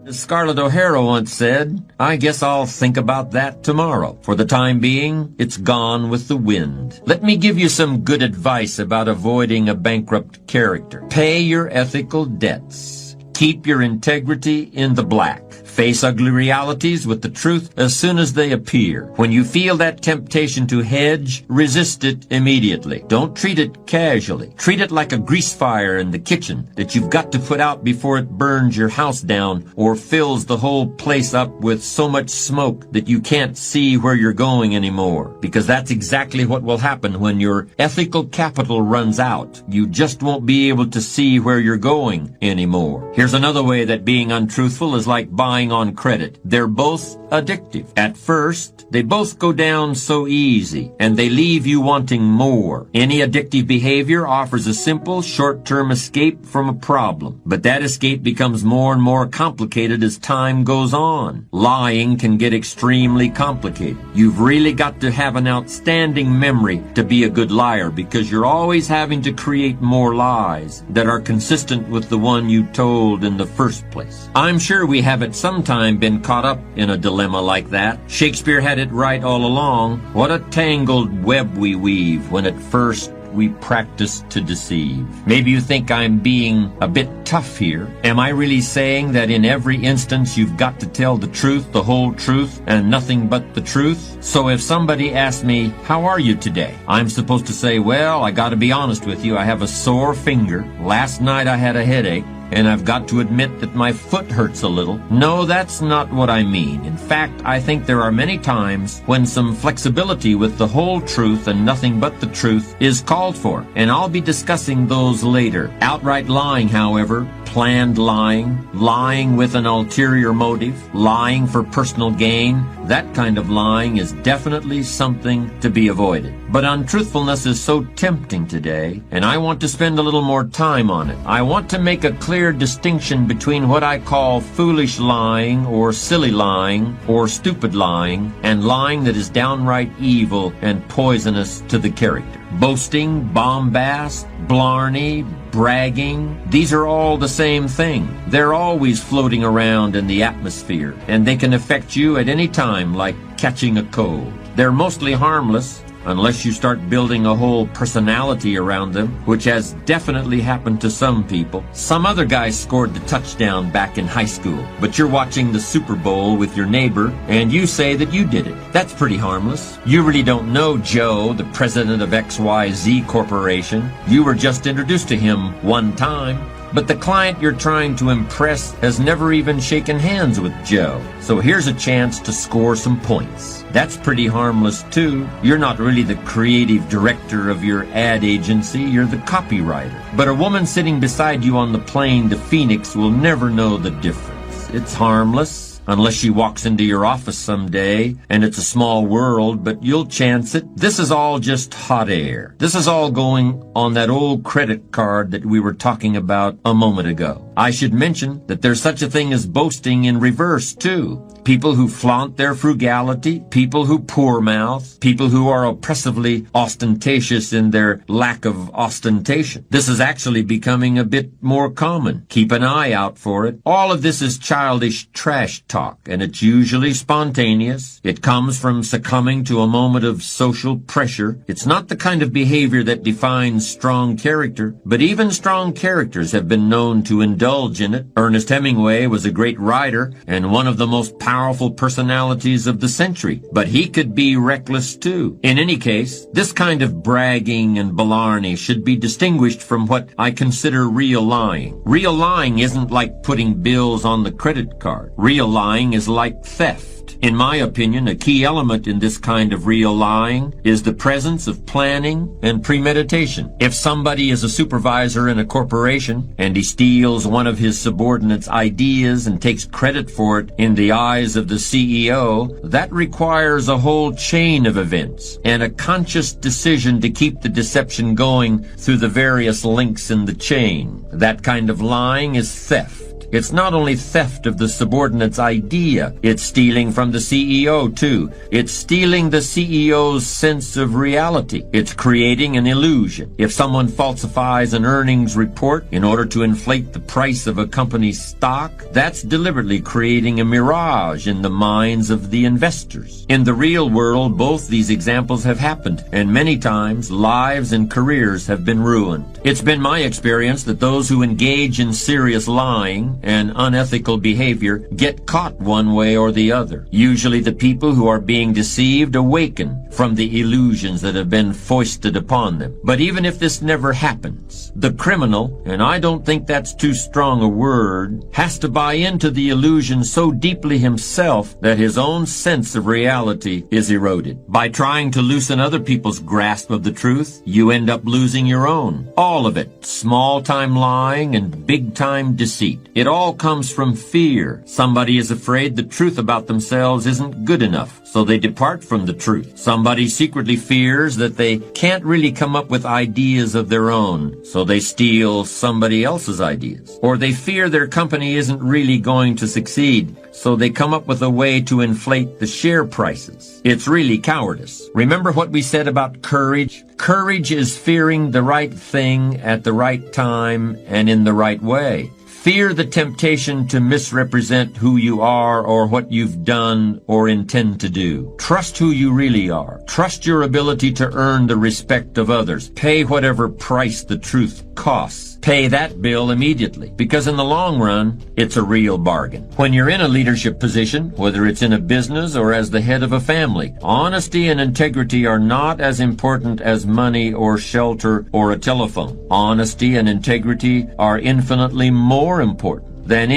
As Scarlett O'Hara once said, I guess I'll think about that tomorrow. For the time being, it's gone with the wind. Let me give you some good advice about avoiding a bankrupt character. Pay your ethical debts. Keep your integrity in the black. Face ugly realities with the truth as soon as they appear. When you feel that temptation to hedge, resist it immediately. Don't treat it casually. Treat it like a grease fire in the kitchen that you've got to put out before it burns your house down or fills the whole place up with so much smoke that you can't see where you're going anymore. Because that's exactly what will happen when your ethical capital runs out. You just won't be able to see where you're going anymore. Here's another way that being untruthful is like buying on credit. They're both addictive. At first, they both go down so easy, and they leave you wanting more. Any addictive behavior offers a simple, short-term escape from a problem, but that escape becomes more and more complicated as time goes on. Lying can get extremely complicated. You've really got to have an outstanding memory to be a good liar, because you're always having to create more lies that are consistent with the one you told in the first place. I'm sure we have at some time been caught up in a dilemma like that. Shakespeare had it right all along. What a tangled web we weave when at first we practice to deceive. Maybe you think I'm being a bit tough here. Am I really saying that in every instance you've got to tell the truth, the whole truth, and nothing but the truth? So if somebody asks me, how are you today? I'm supposed to say, well, I gotta be honest with you, I have a sore finger. Last night I had a headache. And I've got to admit that my foot hurts a little. No, that's not what I mean. In fact, I think there are many times when some flexibility with the whole truth and nothing but the truth is called for, and I'll be discussing those later. Outright lying, however, planned lying, lying with an ulterior motive, lying for personal gain, that kind of lying is definitely something to be avoided. But untruthfulness is so tempting today, and I want to spend a little more time on it. I want to make a clear distinction between what I call foolish lying or silly lying or stupid lying and lying that is downright evil and poisonous to the character. Boasting, bombast, blarney, bragging, these are all the same thing. They're always floating around in the atmosphere, and they can affect you at any time like catching a cold. They're mostly harmless, unless you start building a whole personality around them, which has definitely happened to some people. Some other guy scored the touchdown back in high school, but you're watching the Super Bowl with your neighbor, and you say that you did it. That's pretty harmless. You really don't know Joe, the president of XYZ Corporation. You were just introduced to him one time. But the client you're trying to impress has never even shaken hands with Joe. So here's a chance to score some points. That's pretty harmless too. You're not really the creative director of your ad agency, you're the copywriter. But a woman sitting beside you on the plane to Phoenix will never know the difference. It's harmless. Unless she walks into your office someday, and it's a small world, but you'll chance it. This is all just hot air. This is all going on that old credit card that we were talking about a moment ago. I should mention that there's such a thing as boasting in reverse, too. People who flaunt their frugality, people who poor-mouth, people who are oppressively ostentatious in their lack of ostentation. This is actually becoming a bit more common. Keep an eye out for it. All of this is childish trash talk, and it's usually spontaneous. It comes from succumbing to a moment of social pressure. It's not the kind of behavior that defines strong character, but even strong characters have been known to indulge in it. Ernest Hemingway was a great writer and one of the most powerful personalities of the century, but he could be reckless too. In any case, this kind of bragging and blarney should be distinguished from what I consider real lying. Real lying isn't like putting bills on the credit card. Real lying is like theft. In my opinion, a key element in this kind of real lying is the presence of planning and premeditation. If somebody is a supervisor in a corporation and he steals one of his subordinates' ideas and takes credit for it in the eyes of the CEO, that requires a whole chain of events and a conscious decision to keep the deception going through the various links in the chain. That kind of lying is theft. It's not only theft of the subordinate's idea, it's stealing from the CEO too. It's stealing the CEO's sense of reality. It's creating an illusion. If someone falsifies an earnings report in order to inflate the price of a company's stock, that's deliberately creating a mirage in the minds of the investors. In the real world, both these examples have happened, and many times lives and careers have been ruined. It's been my experience that those who engage in serious lying and unethical behavior get caught one way or the other. Usually the people who are being deceived awaken from the illusions that have been foisted upon them. But even if this never happens, the criminal, and I don't think that's too strong a word, has to buy into the illusion so deeply himself that his own sense of reality is eroded. By trying to loosen other people's grasp of the truth, you end up losing your own. All of it, small-time lying and big-time deceit. It all comes from fear. Somebody is afraid the truth about themselves isn't good enough, so they depart from the truth. Somebody secretly fears that they can't really come up with ideas of their own, so they steal somebody else's ideas. Or they fear their company isn't really going to succeed, so they come up with a way to inflate the share prices. It's really cowardice. Remember what we said about courage? Courage is fearing the right thing at the right time and in the right way. Fear the temptation to misrepresent who you are or what you've done or intend to do. Trust who you really are. Trust your ability to earn the respect of others. Pay whatever price the truth costs. Pay that bill immediately, because in the long run, it's a real bargain. When you're in a leadership position, whether it's in a business or as the head of a family, honesty and integrity are not as important as money or shelter or a telephone. Honesty and integrity are infinitely more important than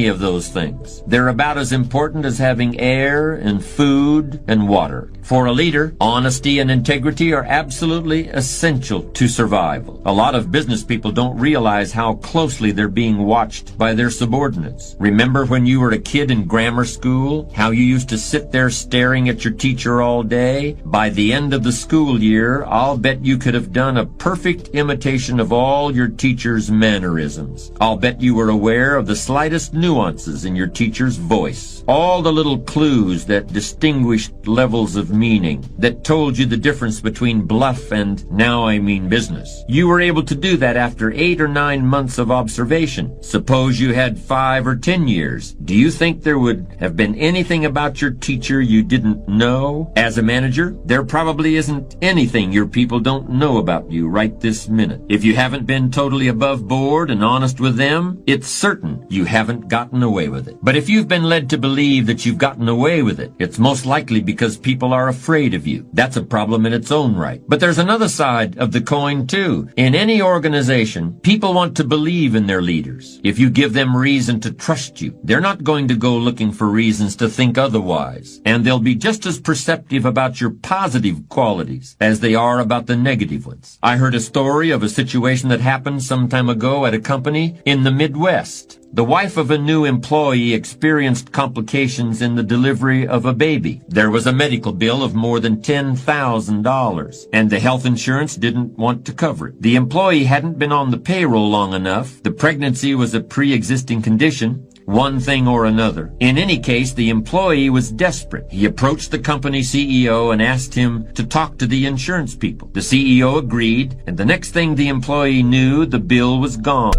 of those things. They're about as important as having air and food and water. For a leader, honesty and integrity are absolutely essential to survival. A lot of business people don't realize how closely they're being watched by their subordinates. Remember when you were a kid in grammar school, how you used to sit there staring at your teacher all day? By the end of the school year, I'll bet you could have done a perfect imitation of all your teacher's mannerisms. I'll bet you were aware of the slightest nuances in your teacher's voice. All the little clues that distinguished levels of meaning, that told you the difference between bluff and now I mean business. You were able to do that after 8 or 9 months of observation. Suppose you had 5 or 10 years. Do you think there would have been anything about your teacher you didn't know? As a manager, there probably isn't anything your people don't know about you right this minute. If you haven't been totally above board and honest with them, it's certain you haven't gotten away with it. But if you've been led to believe that you've gotten away with it, it's most likely because people are afraid of you. That's a problem in its own right. But there's another side of the coin too. In any organization, people want to believe in their leaders. If you give them reason to trust you, they're not going to go looking for reasons to think otherwise. And they'll be just as perceptive about your positive qualities as they are about the negative ones. I heard a story of a situation that happened some time ago at a company in the Midwest. The wife of a new employee experienced complications in the delivery of a baby. There was a medical bill of more than $10,000, and the health insurance didn't want to cover it. The employee hadn't been on the payroll long enough. The pregnancy was a pre-existing condition. One thing or another. In any case, the employee was desperate. He approached the company CEO and asked him to talk to the insurance people. The CEO agreed, and the next thing the employee knew, the bill was gone.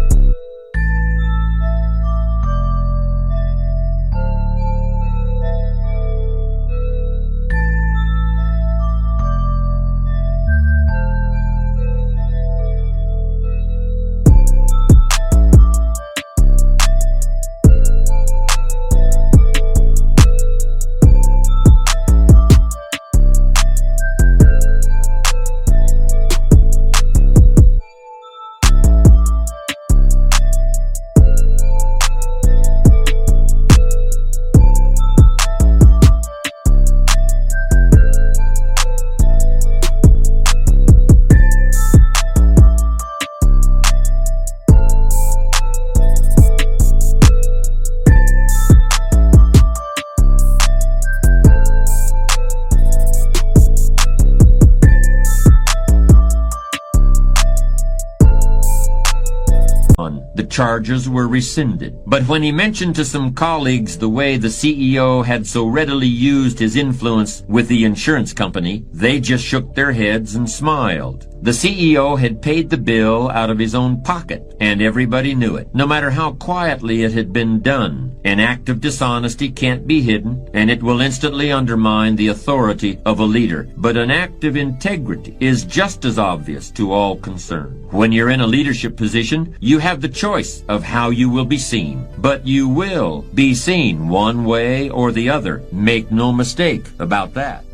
The charges were rescinded. But when he mentioned to some colleagues the way the CEO had so readily used his influence with the insurance company, they just shook their heads and smiled. The CEO had paid the bill out of his own pocket, and everybody knew it, no matter how quietly it had been done. An act of dishonesty can't be hidden, and it will instantly undermine the authority of a leader. But an act of integrity is just as obvious to all concerned. When you're in a leadership position, you have the choice of how you will be seen. But you will be seen one way or the other. Make no mistake about that.